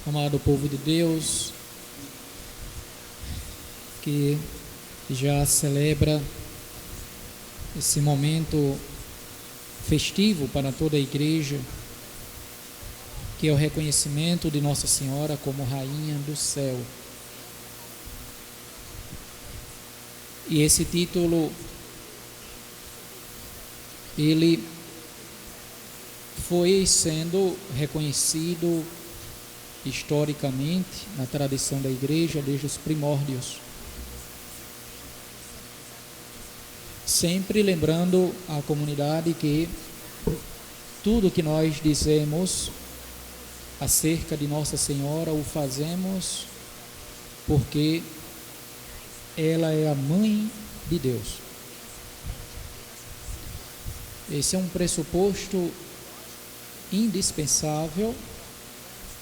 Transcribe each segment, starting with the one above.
Amado povo de Deus, que já celebra esse momento festivo para toda a igreja, que é o reconhecimento de Nossa Senhora como Rainha do Céu. E esse título, ele foi sendo reconhecido historicamente na tradição da igreja desde os primórdios, sempre lembrando a comunidade que tudo que nós dizemos acerca de Nossa Senhora o fazemos porque ela é a Mãe de Deus. Esse é um pressuposto indispensável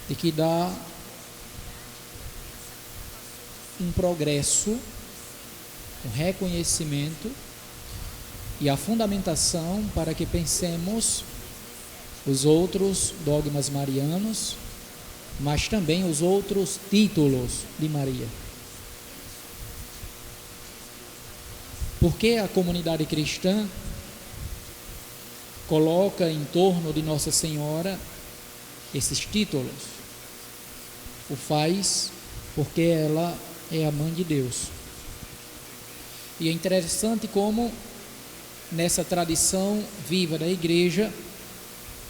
e que dá um progresso, um reconhecimento e a fundamentação para que pensemos os outros dogmas marianos, mas também os outros títulos de Maria. Porque a comunidade cristã coloca em torno de Nossa Senhora esses títulos? O faz porque ela é a Mãe de Deus. E é interessante como nessa tradição viva da igreja,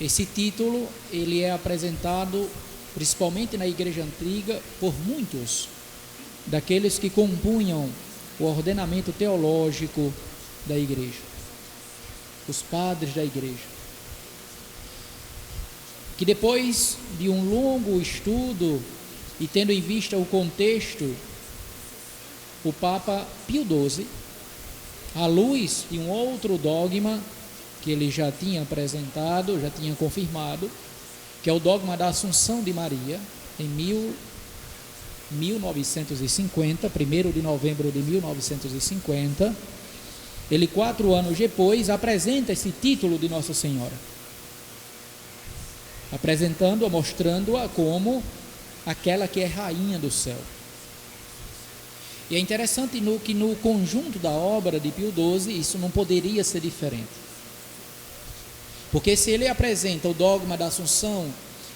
esse título ele é apresentado principalmente na igreja antiga por muitos daqueles que compunham o ordenamento teológico da igreja, os padres da igreja, que depois de um longo estudo e tendo em vista o contexto, o Papa Pio XII, à luz de um outro dogma que ele já tinha apresentado, já tinha confirmado, que é o dogma da Assunção de Maria, em 1950, 1º de novembro de 1950, ele 4 anos depois apresenta esse título de Nossa Senhora, apresentando-a, mostrando-a como aquela que é Rainha do Céu. E é interessante que no conjunto da obra de Pio XII, isso não poderia ser diferente. Porque se ele apresenta o dogma da Assunção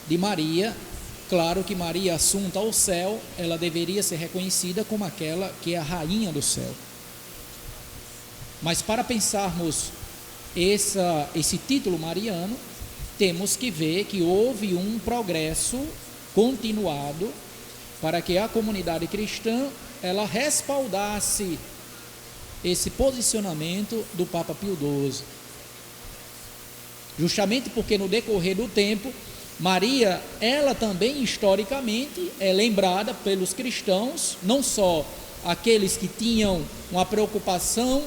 de Maria, claro que Maria assunta ao céu, ela deveria ser reconhecida como aquela que é a Rainha do Céu. Mas para pensarmos esse título mariano, temos que ver que houve um progresso continuado para que a comunidade cristã ela respaldasse esse posicionamento do Papa Pio XII. Justamente porque no decorrer do tempo, Maria, ela também historicamente é lembrada pelos cristãos, não só aqueles que tinham uma preocupação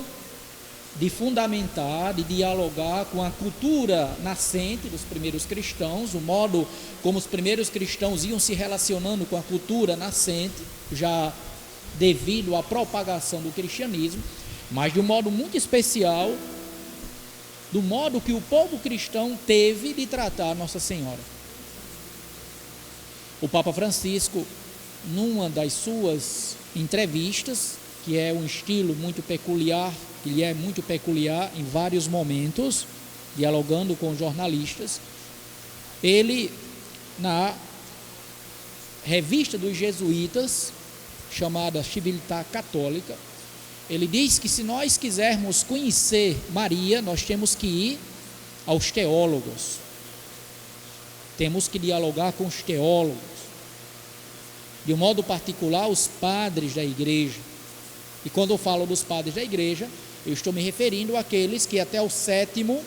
de fundamentar, de dialogar com a cultura nascente dos primeiros cristãos, o modo como os primeiros cristãos iam se relacionando com a cultura nascente, já devido à propagação do cristianismo, mas de um modo muito especial, do modo que o povo cristão teve de tratar Nossa Senhora. O Papa Francisco, numa das suas entrevistas, que é um estilo muito peculiar, que lhe é muito peculiar em vários momentos, dialogando com jornalistas, ele, na revista dos jesuítas, chamada Civiltà Católica, ele diz que se nós quisermos conhecer Maria, nós temos que ir aos teólogos, temos que dialogar com os teólogos, de um modo particular os padres da igreja. E quando eu falo dos padres da igreja, eu estou me referindo àqueles que até o 7º,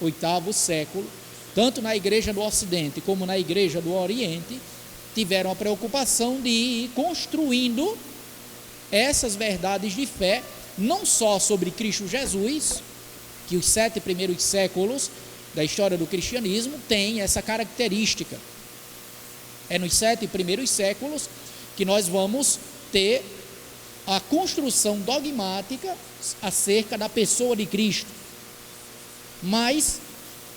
8º século, tanto na igreja do Ocidente como na igreja do Oriente, tiveram a preocupação de ir construindo essas verdades de fé, não só sobre Cristo Jesus, que os 7 primeiros séculos da história do cristianismo têm essa característica. É nos 7 primeiros séculos que nós vamos ter a construção dogmática acerca da pessoa de Cristo. Mas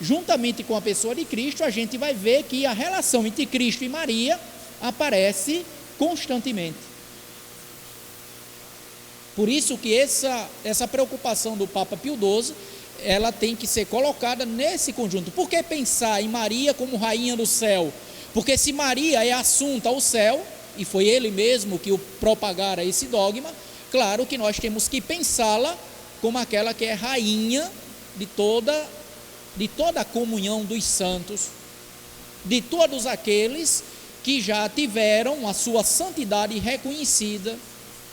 juntamente com a pessoa de Cristo, a gente vai ver que a relação entre Cristo e Maria aparece constantemente. Por isso que essa preocupação do Papa Pio XII, ela tem que ser colocada nesse conjunto. Por que pensar em Maria como rainha do céu? Porque se Maria é assunta ao céu, e foi ele mesmo que o propagara esse dogma, claro que nós temos que pensá-la como aquela que é rainha de toda a comunhão dos santos, de todos aqueles que já tiveram a sua santidade reconhecida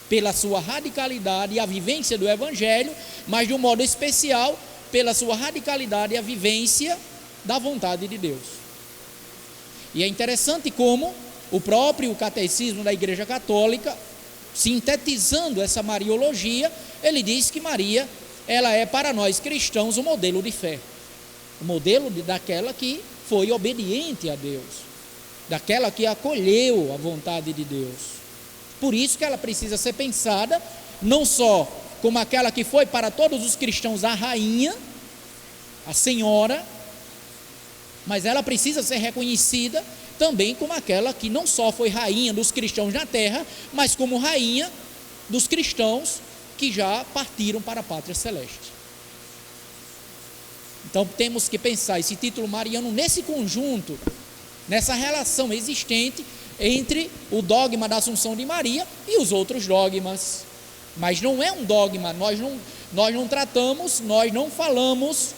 pela sua radicalidade e a vivência do Evangelho, mas de um modo especial pela sua radicalidade e a vivência da vontade de Deus. E é interessante como o próprio catecismo da Igreja Católica, sintetizando essa mariologia, ele diz que Maria, ela é para nós cristãos o modelo de fé, o modelo daquela que foi obediente a Deus, daquela que acolheu a vontade de Deus. Por isso que ela precisa ser pensada não só como aquela que foi para todos os cristãos a rainha, a senhora, mas ela precisa ser reconhecida também como aquela que não só foi rainha dos cristãos na terra, mas como rainha dos cristãos que já partiram para a pátria celeste. Então temos que pensar esse título mariano nesse conjunto, nessa relação existente entre o dogma da Assunção de Maria e os outros dogmas. Mas não é um dogma, nós não tratamos, nós não falamos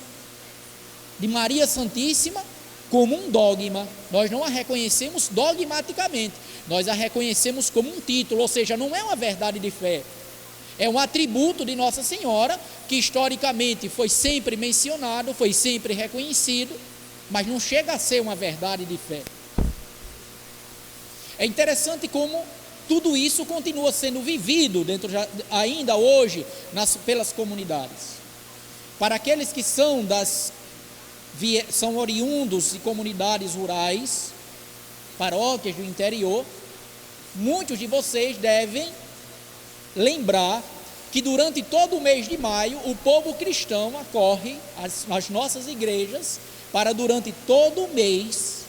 de Maria Santíssima como um dogma, nós não a reconhecemos dogmaticamente, nós a reconhecemos como um título, ou seja, não é uma verdade de fé, é um atributo de Nossa Senhora, que historicamente foi sempre mencionado, foi sempre reconhecido, mas não chega a ser uma verdade de fé. É interessante como tudo isso continua sendo vivido ainda hoje pelas comunidades. Para aqueles que são oriundos de comunidades rurais, paróquias do interior, muitos de vocês devem lembrar que durante todo o mês de maio o povo cristão acorre às nossas igrejas para durante todo o mês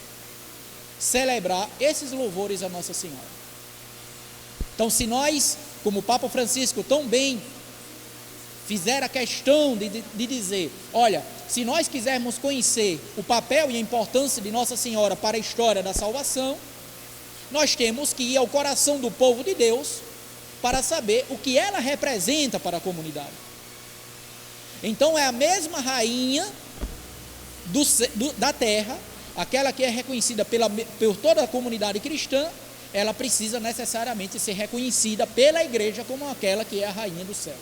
celebrar esses louvores a Nossa Senhora. Então, se nós, como o Papa Francisco tão bem fizer a questão de dizer, olha, se nós quisermos conhecer o papel e a importância de Nossa Senhora para a história da salvação, nós temos que ir ao coração do povo de Deus para saber o que ela representa para a comunidade. Então é a mesma rainha da terra, aquela que é reconhecida por toda a comunidade cristã, ela precisa necessariamente ser reconhecida pela igreja como aquela que é a rainha do céu.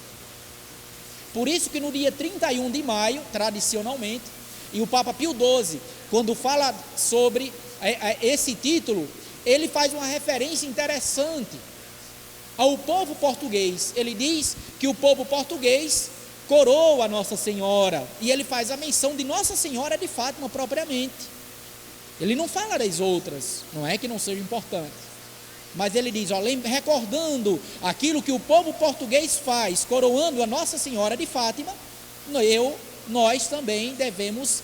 Por isso que no dia 31 de maio, tradicionalmente, e o Papa Pio XII, quando fala sobre esse título, ele faz uma referência interessante ao povo português. Ele diz que o povo português coroa Nossa Senhora, e ele faz a menção de Nossa Senhora de Fátima propriamente. Ele não fala das outras, não é que não seja importante, mas ele diz, recordando aquilo que o povo português faz, coroando a Nossa Senhora de Fátima, nós também devemos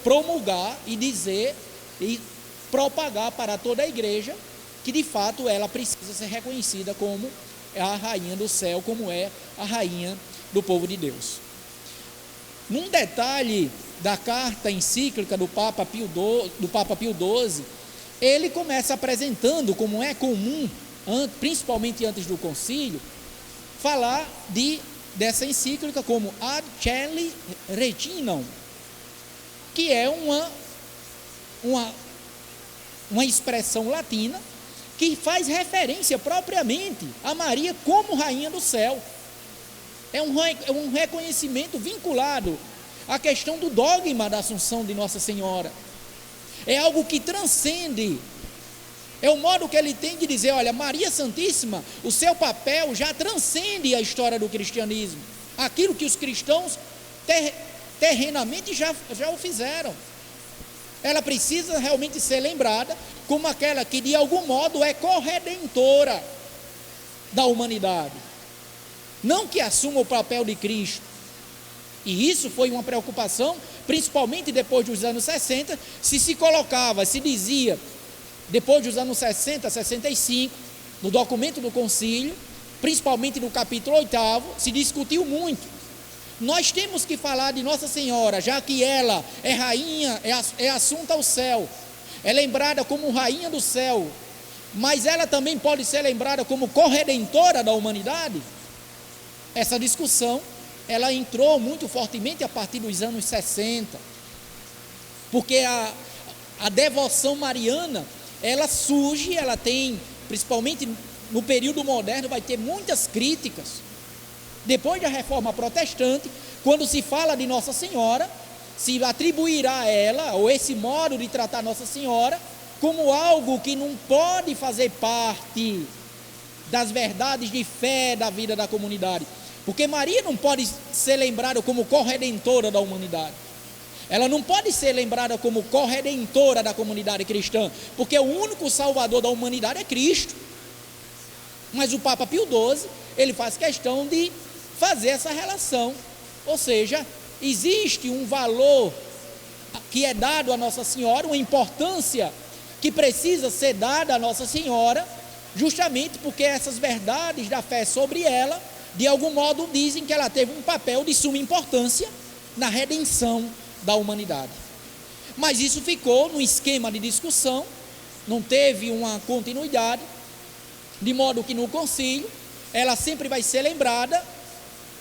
promulgar e dizer e propagar para toda a igreja que de fato ela precisa ser reconhecida como a rainha do céu, como é a rainha do povo de Deus. Num detalhe da carta encíclica do Papa Pio XII, ele começa apresentando, como é comum, principalmente antes do concílio, falar dessa encíclica como Ad Caeli Reginam, que é uma expressão latina que faz referência propriamente a Maria como rainha do céu. É um reconhecimento vinculado à questão do dogma da Assunção de Nossa Senhora. É algo que transcende, é o modo que ele tem de dizer, olha, Maria Santíssima, o seu papel já transcende a história do cristianismo, aquilo que os cristãos terrenamente já o fizeram. Ela precisa realmente ser lembrada como aquela que de algum modo é corredentora da humanidade, não que assuma o papel de Cristo, E isso foi uma preocupação, principalmente depois dos anos 60, se colocava, se dizia, depois dos anos 60, 65, no documento do concílio, principalmente no capítulo 8º, se discutiu muito. Nós temos que falar de Nossa Senhora, já que ela é rainha, é assunta ao céu, é lembrada como rainha do céu, mas ela também pode ser lembrada como corredentora da humanidade. Essa discussão, ela entrou muito fortemente a partir dos anos 60, porque a devoção mariana, ela surge, ela tem, principalmente no período moderno, vai ter muitas críticas. Depois da reforma protestante, quando se fala de Nossa Senhora, se atribuirá a ela, ou esse modo de tratar Nossa Senhora, como algo que não pode fazer parte das verdades de fé da vida da comunidade. Porque Maria não pode ser lembrada como corredentora da humanidade. Ela não pode ser lembrada como corredentora da comunidade cristã, porque o único salvador da humanidade é Cristo. Mas o Papa Pio XII, ele faz questão de fazer essa relação, ou seja, existe um valor que é dado a Nossa Senhora, uma importância que precisa ser dada a Nossa Senhora, justamente porque essas verdades da fé sobre ela, de algum modo dizem que ela teve um papel de suma importância na redenção da humanidade. Mas isso ficou num esquema de discussão, não teve uma continuidade, de modo que no concílio ela sempre vai ser lembrada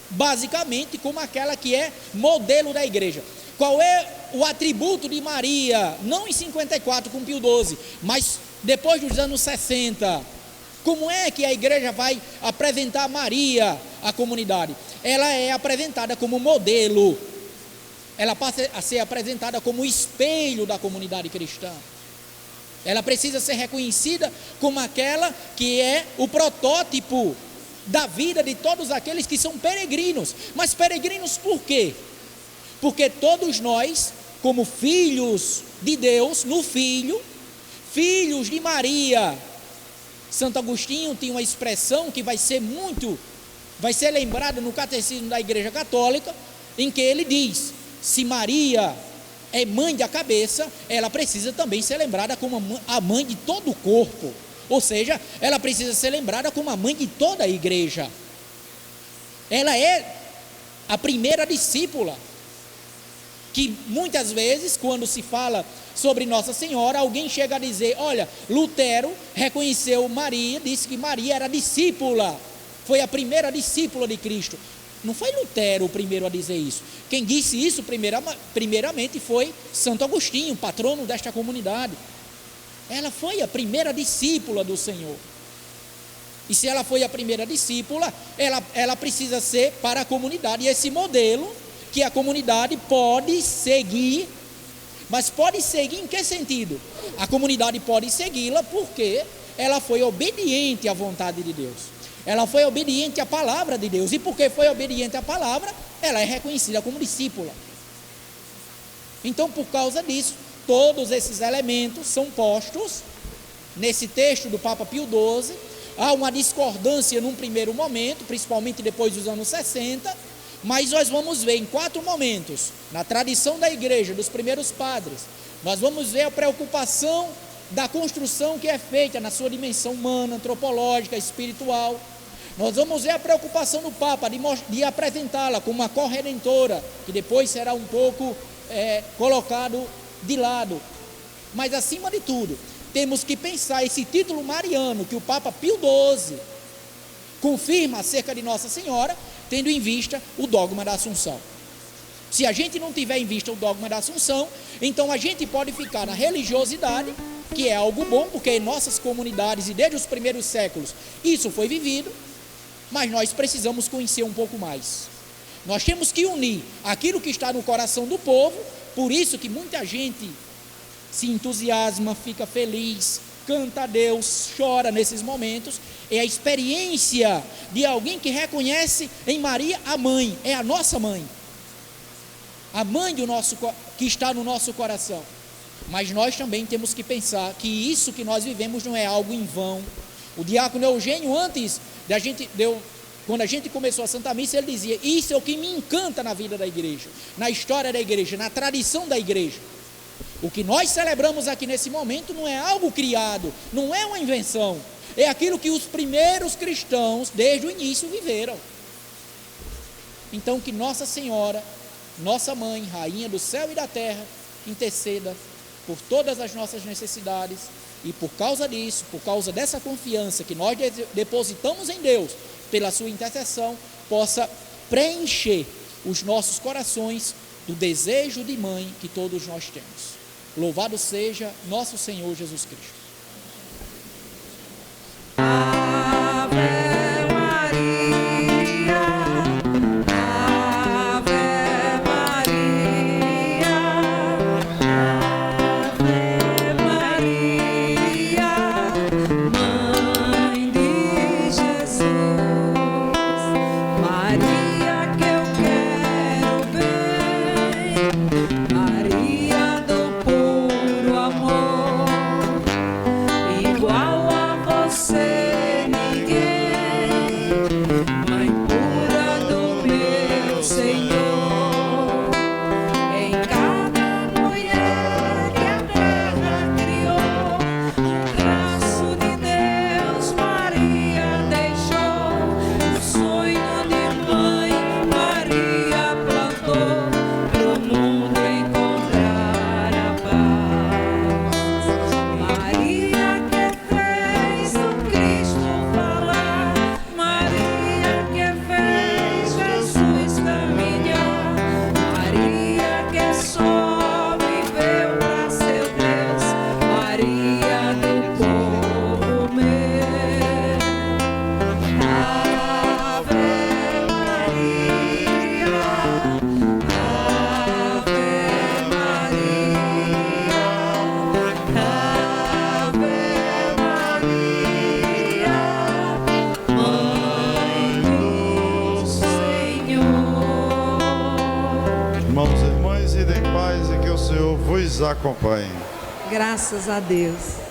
basicamente como aquela que é modelo da igreja. Qual é o atributo de Maria, não em 54 com Pio XII, mas depois dos anos 60? Como é que a igreja vai apresentar Maria à comunidade? Ela é apresentada como modelo, ela passa a ser apresentada como espelho da comunidade cristã. Ela precisa ser reconhecida como aquela que é o protótipo da vida de todos aqueles que são peregrinos. Mas peregrinos por quê? Porque todos nós, como filhos de Deus, no Filho, filhos de Maria. Santo Agostinho tem uma expressão que vai ser lembrada no Catecismo da Igreja Católica, em que ele diz: se Maria é mãe da cabeça, ela precisa também ser lembrada como a mãe de todo o corpo. Ou seja, ela precisa ser lembrada como a mãe de toda a igreja. Ela é a primeira discípula, que muitas vezes, quando se fala sobre Nossa Senhora, alguém chega a dizer: olha, Lutero reconheceu Maria, disse que Maria era discípula, foi a primeira discípula de Cristo. Não foi Lutero o primeiro a dizer isso. Quem disse isso primeiramente foi Santo Agostinho, patrono desta comunidade. Ela foi a primeira discípula do Senhor. E se ela foi a primeira discípula, ela precisa ser para a comunidade. E esse modelo que a comunidade pode seguir, mas pode seguir em que sentido? A comunidade pode segui-la porque ela foi obediente à vontade de Deus. Ela foi obediente à palavra de Deus. E porque foi obediente à palavra, ela é reconhecida como discípula. Então, por causa disso, todos esses elementos são postos nesse texto do Papa Pio XII. Há uma discordância num primeiro momento, principalmente depois dos anos 60, mas nós vamos ver em 4 momentos, na tradição da igreja, dos primeiros padres, nós vamos ver a preocupação da construção que é feita na sua dimensão humana, antropológica, espiritual. Nós vamos ver a preocupação do Papa de apresentá-la como uma corredentora, que depois será um pouco colocado de lado. Mas acima de tudo, temos que pensar esse título mariano que o Papa Pio XII confirma acerca de Nossa Senhora, tendo em vista o dogma da Assunção. Se a gente não tiver em vista o dogma da Assunção, então a gente pode ficar na religiosidade, que é algo bom, porque em nossas comunidades e desde os primeiros séculos isso foi vivido, mas nós precisamos conhecer um pouco mais. Nós temos que unir aquilo que está no coração do povo. Por isso que muita gente se entusiasma, fica feliz, canta a Deus, chora nesses momentos. É a experiência de alguém que reconhece em Maria a mãe, é a nossa mãe, a mãe que está no nosso coração. Mas nós também temos que pensar que isso que nós vivemos não é algo em vão. O diácono Eugênio, antes de eu Quando a gente começou a Santa Missa, ele dizia: isso é o que me encanta na vida da igreja, na história da igreja, na tradição da igreja. O que nós celebramos aqui nesse momento não é algo criado, não é uma invenção, é aquilo que os primeiros cristãos, desde o início, viveram. Então, que Nossa Senhora, nossa Mãe, Rainha do céu e da terra, interceda por todas as nossas necessidades, e por causa disso, por causa dessa confiança que nós depositamos em Deus, pela sua intercessão, possa preencher os nossos corações do desejo de mãe que todos nós temos. Louvado seja nosso Senhor Jesus Cristo. Irmãos e irmãs, idem em paz e que o Senhor vos acompanhe. Graças a Deus.